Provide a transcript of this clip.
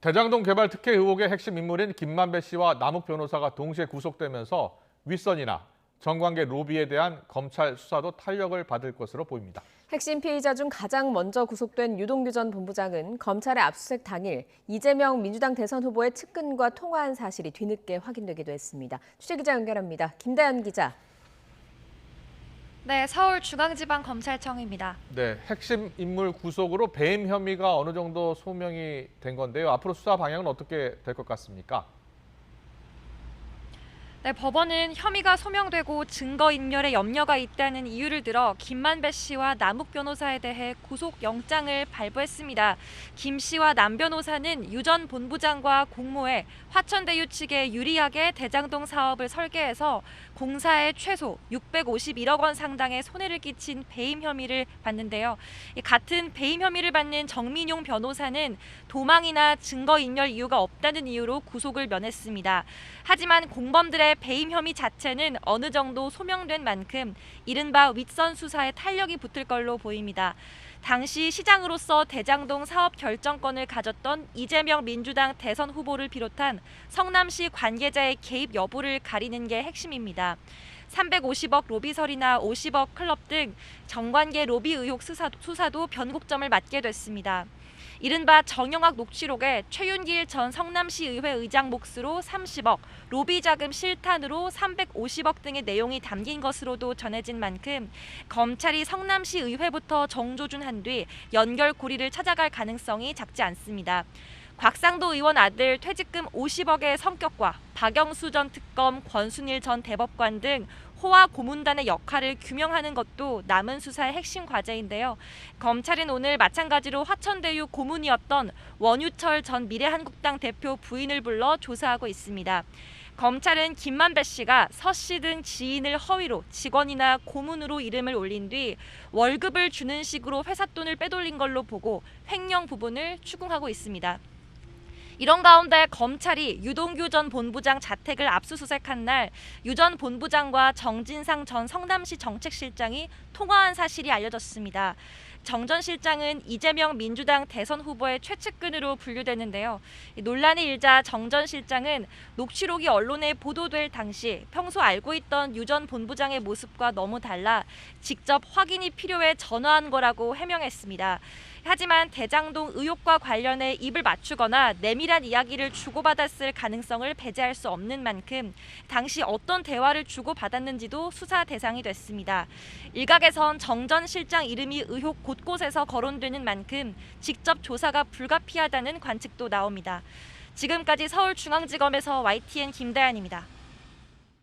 대장동 개발 특혜 의혹의 핵심 인물인 김만배 씨와 남욱 변호사가 동시에 구속되면서 윗선이나 정관계 로비에 대한 검찰 수사도 탄력을 받을 것으로 보입니다. 핵심 피의자 중 가장 먼저 구속된 유동규 전 본부장은 검찰의 압수수색 당일 이재명 민주당 대선 후보의 측근과 통화한 사실이 뒤늦게 확인되기도 했습니다. 취재기자 연결합니다. 김다연 기자. 네, 서울중앙지방검찰청입니다. 네, 핵심 인물 구속으로 배임 혐의가 어느 정도 소명이 된 건데요. 앞으로 수사 방향은 어떻게 될 것 같습니까? 네, 법원은 혐의가 소명되고 증거인멸에 염려가 있다는 이유를 들어 김만배 씨와 남욱 변호사에 대해 구속영장을 발부했습니다. 김 씨와 남 변호사는 유 전 본부장과 공모해 화천대유 측에 유리하게 대장동 사업을 설계해서 공사에 최소 651억 원 상당의 손해를 끼친 배임 혐의를 받는데요. 같은 배임 혐의를 받는 정민용 변호사는 도망이나 증거인멸 이유가 없다는 이유로 구속을 면했습니다. 하지만 공범들의 배임 혐의 자체는 어느 정도 소명된 만큼 이른바 윗선 수사에 탄력이 붙을 걸로 보입니다. 당시 시장으로서 대장동 사업 결정권을 가졌던 이재명 민주당 대선 후보를 비롯한 성남시 관계자의 개입 여부를 가리는 게 핵심입니다. 350억 로비설이나 50억 클럽 등 정관계 로비 의혹 수사도 변곡점을 맞게 됐습니다. 이른바 정영학 녹취록에 최윤길 전 성남시 의회 의장 몫으로 30억, 로비 자금 실탄으로 350억 등의 내용이 담긴 것으로도 전해진 만큼 검찰이 성남시 의회부터 정조준한 뒤 연결고리를 찾아갈 가능성이 작지 않습니다. 곽상도 의원 아들 퇴직금 50억의 성격과 박영수 전 특검, 권순일 전 대법관 등 호화 고문단의 역할을 규명하는 것도 남은 수사의 핵심 과제인데요. 검찰은 오늘 마찬가지로 화천대유 고문이었던 원유철 전 미래한국당 대표 부인을 불러 조사하고 있습니다. 검찰은 김만배 씨가 서 씨 등 지인을 허위로 직원이나 고문으로 이름을 올린 뒤 월급을 주는 식으로 회사 돈을 빼돌린 걸로 보고 횡령 부분을 추궁하고 있습니다. 이런 가운데 검찰이 유동규 전 본부장 자택을 압수수색한 날 유 전 본부장과 정진상 전 성남시 정책실장이 통화한 사실이 알려졌습니다. 정 전 실장은 이재명 민주당 대선 후보의 최측근으로 분류되는데요. 논란이 일자 정 전 실장은 녹취록이 언론에 보도될 당시 평소 알고 있던 유 전 본부장의 모습과 너무 달라 직접 확인이 필요해 전화한 거라고 해명했습니다. 하지만 대장동 의혹과 관련해 입을 맞추거나 내밀한 이야기를 주고받았을 가능성을 배제할 수 없는 만큼 당시 어떤 대화를 주고받았는지도 수사 대상이 됐습니다. 일각에선 정 전 실장 이름이 의혹 곳곳에서 거론되는 만큼 직접 조사가 불가피하다는 관측도 나옵니다. 지금까지 서울중앙지검에서 YTN 김다연입니다.